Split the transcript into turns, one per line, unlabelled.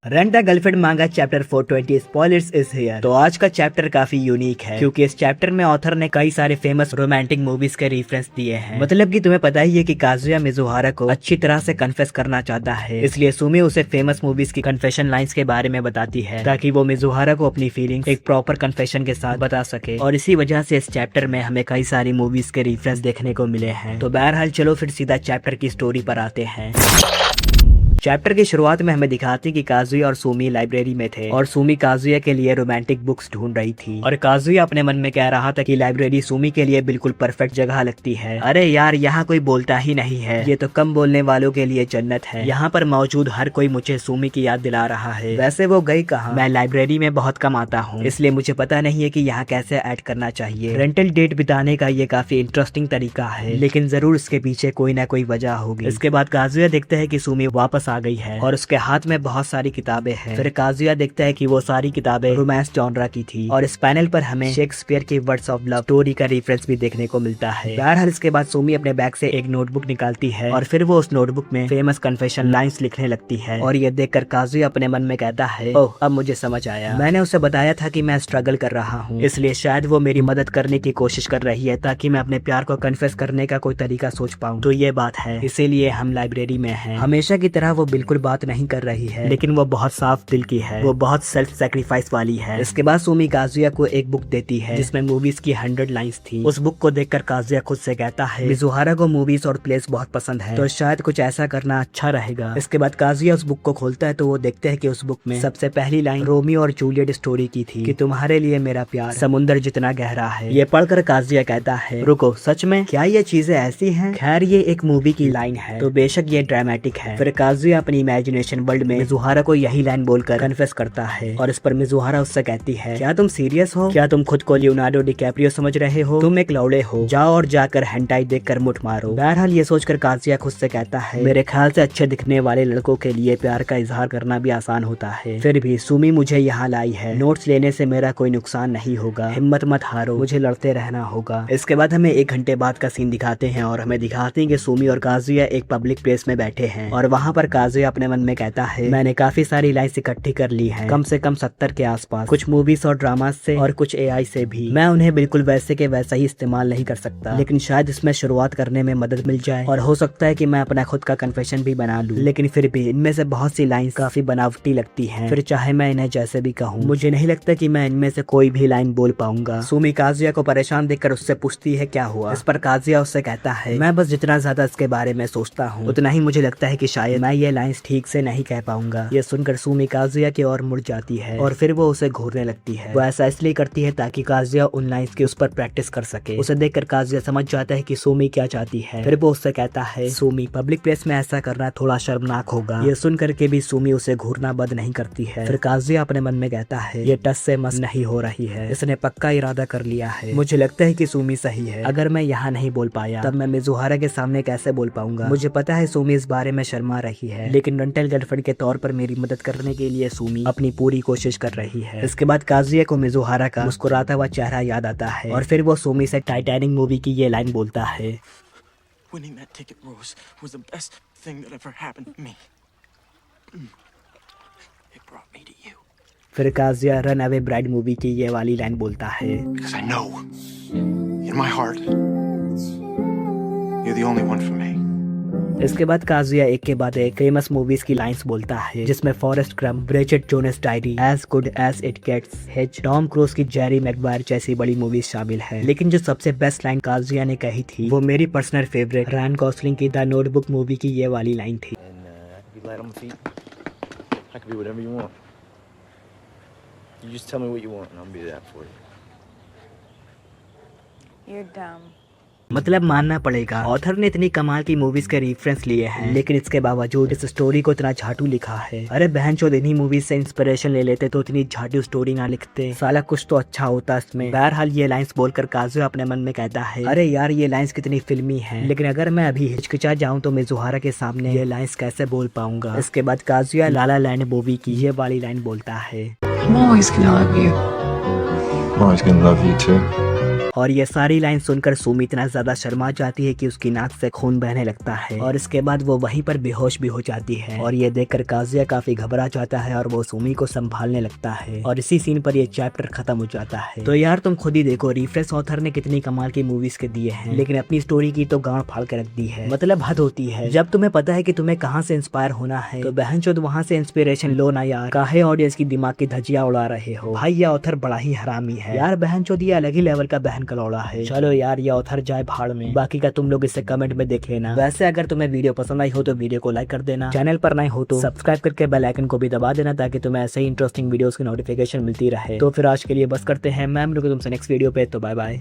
Rent the girlfriend मांगा chapter 420 spoilers is here. तो आज का चैप्टर काफी यूनिक है क्योंकि इस चैप्टर में ऑथर ने कई सारे फेमस रोमांटिक मूवीज के रेफरेंस दिए हैं। मतलब कि तुम्हें पता ही है कि काजुया मिजुहारा को अच्छी तरह से कन्फेस करना चाहता है, इसलिए सुमी उसे फेमस मूवीज की कन्फेशन लाइंस के बारे में बताती है ताकि वो मिजुहारा को अपनी फीलिंग्स एक प्रॉपर कन्फेशन के साथ बता सके। और इसी वजह से इस चैप्टर में हमें कई सारी मूवीज के रेफरेंस देखने को मिले हैं। तो बहरहाल चलो फिर सीधा चैप्टर की स्टोरी पर आते हैं। चैप्टर की शुरुआत में हमें दिखाती कि काजुया और सुमी लाइब्रेरी में थे और सुमी काजुया के लिए रोमांटिक बुक्स ढूंढ रही थी और काजुया अपने मन में कह रहा था कि लाइब्रेरी सुमी के लिए बिल्कुल परफेक्ट जगह लगती है। अरे यार, यहाँ कोई बोलता ही नहीं है, ये तो कम बोलने वालों के लिए जन्नत है। यहाँ पर मौजूद हर कोई मुझे सुमी की याद दिला रहा है। वैसे वो गई कहाँ? मैं लाइब्रेरी में बहुत कम आता हूँ, इसलिए मुझे पता नहीं है कि यहाँ कैसे ऐड करना चाहिए। रेंटल डेट बिताने का ये काफी इंटरेस्टिंग तरीका है, लेकिन जरूर इसके पीछे कोई ना कोई वजह होगी। इसके बाद काजुया देखते है कि सुमी वापस आ गई है और उसके हाथ में बहुत सारी किताबें हैं। फिर काजुया देखता है कि वो सारी किताबें रोमांस जॉनरा की थी और इस पैनल पर हमें शेक्सपियर की वर्ड्स ऑफ लव स्टोरी का रेफरेंस भी देखने को मिलता है। बहरहाल इसके बाद सुमी अपने बैग से एक नोटबुक निकालती है और फिर वो उस नोटबुक में फेमस कन्फेशन लाइंस लिखने लगती है और ये देखकर काजुया अपने मन में कहता है, ओह अब मुझे समझ आया, मैंने उसे बताया था कि मैं स्ट्रगल कर रहा हूँ, इसलिए शायद वो मेरी मदद करने की कोशिश कर रही है ताकि मैं अपने प्यार को कन्फेस करने का कोई तरीका सोच पाऊँ। तो ये बात है, इसीलिए हम लाइब्रेरी में हैं। हमेशा की तरह वो बिल्कुल बात नहीं कर रही है, लेकिन वो बहुत साफ दिल की है, वो बहुत सेल्फ सैक्रिफाइस वाली है। इसके बाद सुमी काजुया को एक बुक देती है जिसमें मूवीज की 100 लाइंस थी। उस बुक को देखकर काजुया खुद से कहता है मिजुहारा को मूवीज और प्लेस बहुत पसंद है, तो शायद कुछ ऐसा करना अच्छा रहेगा। इसके बाद काजुया उस बुक को खोलता है तो वो देखते हैं कि उस बुक में सबसे पहली लाइन रोमियो और जूलियट स्टोरी की थी कि तुम्हारे लिए मेरा प्यार समुद्र जितना गहरा है। ये पढ़कर काजुया कहता है, रुको, सच में क्या ये चीजें ऐसी हैं? खैर ये एक मूवी की लाइन है तो बेशक ये ड्रामेटिक है। फिर काजुया अपनी इमेजिनेशन वर्ल्ड में मिजुहारा को यही लाइन बोलकर कन्फेस करता है और इस पर मिजुहारा उससे कहती है, क्या तुम सीरियस हो? क्या तुम खुद को लियोनार्डो डिकैप्रियो समझ रहे हो? तुम एक लौड़े हो, जाओ और जाकर हेंटाई देखकर मुठ मारो। बहरहाल ये सोचकर काजुया खुद से कहता है, मेरे ख्याल से अच्छे दिखने वाले लड़कों के लिए प्यार का इजहार करना भी आसान होता है। फिर भी सुमी मुझे यहाँ लाई है, नोट्स लेने से मेरा कोई नुकसान नहीं होगा, हिम्मत मत हारो, मुझे लड़ते रहना होगा। इसके बाद हमें 1 घंटे बाद का सीन दिखाते हैं और हमें दिखाते हैं कि सुमी और काजुया एक पब्लिक प्लेस में बैठे हैं और वहाँ पर काजुया अपने मन में कहता है, मैंने काफी सारी लाइंस इकट्ठी कर ली हैं, कम से कम 70 के आसपास, कुछ मूवीज और ड्रामा से और कुछ एआई से भी। मैं उन्हें बिल्कुल वैसे के वैसा ही इस्तेमाल नहीं कर सकता, लेकिन शायद इसमें शुरुआत करने में मदद मिल जाए और हो सकता है कि मैं अपना खुद का कन्फेशन भी बना लूं। लेकिन फिर भी इनमें से बहुत सी लाइंस काफी बनावटी लगती हैं, फिर चाहे मैं इन्हें जैसे भी कहूँ मुझे नहीं लगता कि मैं इनमें से कोई भी लाइन बोल पाऊंगा। सुमी काजुया को परेशान देखकर उससे पूछती है क्या हुआ। इस पर काजुया उससे कहता है, मैं बस जितना ज्यादा इसके बारे में सोचता हूँ उतना ही मुझे लगता है कि शायद मैं ये लाइंस ठीक से नहीं कह पाऊंगा। ये सुनकर सुमी काजुया की ओर मुड़ जाती है और फिर वो उसे घूरने लगती है। वो ऐसा इसलिए करती है ताकि काजुया उन लाइंस की उस पर प्रैक्टिस कर सके। उसे देखकर काजुया समझ जाता है कि सुमी क्या चाहती है। फिर वो उससे कहता है, सुमी पब्लिक प्लेस में ऐसा करना थोड़ा शर्मनाक होगा। ये सुन करके भी सुमी उसे घूरना बंद नहीं करती है। फिर काजुया अपने मन में कहता है, ये टस से मस नहीं हो रही है, इसने पक्का इरादा कर लिया है। मुझे लगता है कि सुमी सही है, अगर मैं यहाँ नहीं बोल पाया तब मैं मिजुहारा के सामने कैसे बोल पाऊंगा। मुझे पता है सुमी इस बारे में शर्मा रही है, लेकिन रेंटल गर्लफ्रेंड के तौर पर मेरी मदद करने के लिए सुमी अपनी पूरी कोशिश कर रही है। इसके बाद काजुया को मिजुहारा का मुस्कुराता हुआ चेहरा याद आता है और फिर वो सुमी से टाइटैनिक मूवी की ये लाइन बोलता है,
Winning that ticket, Rose, was the best thing that ever happened to me. It brought me to you.
फिर Kazuya run away bride movie की ये वाली लाइन बोलता है,
Because I know, in my heart, you're the only one for me.
इसके बाद Kazuya एक के बाद एक फेमस मूवीज की लाइंस बोलता है जिसमें फॉरेस्ट क्रम, Bridget Jones Diary, as good as it gets, Hitch, Tom Cruise की जेरी मैगवायर जैसी बड़ी मूवीज शामिल है। लेकिन जो सबसे बेस्ट लाइन काजुया ने कही थी वो मेरी पर्सनल फेवरेट रायन गॉसलिंग की द नोटबुक मूवी की ये वाली लाइन थी। मतलब मानना पड़ेगा ऑथर ने इतनी कमाल की मूवीज के रेफरेंस लिए हैं, लेकिन इसके बावजूद इस स्टोरी को इतना झाटू लिखा है। अरे बहनचोद, इन्हीं मूवीज से इंस्पिरेशन ले लेते तो इतनी झाटू स्टोरी ना लिखते, साला कुछ तो अच्छा होता इसमें। बहरहाल ये लाइंस बोलकर काजुया अपने मन में कहता है, अरे यार ये लाइंस कितनी फिल्मी है, लेकिन अगर मैं अभी हिचकिचा जाऊँ तो मिजुहारा के सामने ये लाइंस कैसे बोल पाऊंगा। इसके बाद काजुया लाला लैंड मूवी की ये वाली लाइन बोलता है, और ये सारी लाइन सुनकर सुमी इतना ज्यादा शर्मा जाती है कि उसकी नाक से खून बहने लगता है और इसके बाद वो वहीं पर बेहोश भी हो जाती है। और ये देखकर काजुया काफी घबरा जाता है और वो सुमी को संभालने लगता है और इसी सीन पर ये चैप्टर खत्म हो जाता है। तो यार तुम खुद ही देखो रिफ्रेश ऑथर ने कितनी कमाल की मूवीज के दिए हैं, लेकिन अपनी स्टोरी की तो गांड फाड़ के रख दी है। मतलब हद होती है। जब तुम्हें पता है कि तुम्हें कहां से इंस्पायर होना है तो बहनचोद वहां से इंस्पिरेशन लो ना यार। काहे ऑडियंस की दिमाग की धज्जियां उड़ा रहे हो भाई। ये ऑथर बड़ा ही हरामी है यार। बहनचोद ये अलग ही लेवल का बहन कलौड़ा है। चलो यार ये ऑथर जाए भाड़ में, बाकी का तुम लोग इसे कमेंट में देख लेना। वैसे अगर तुम्हें वीडियो पसंद आई हो तो वीडियो को लाइक कर देना, चैनल पर नए हो तो सब्सक्राइब करके बेल आइकन को भी दबा देना ताकि तुम्हें ऐसे ही इंटरेस्टिंग वीडियोस की नोटिफिकेशन मिलती रहे। तो फिर आज के लिए बस करते हैं, मैं मिलूंगा तुमसे नेक्स्ट वीडियो पे, तो बाय बाय।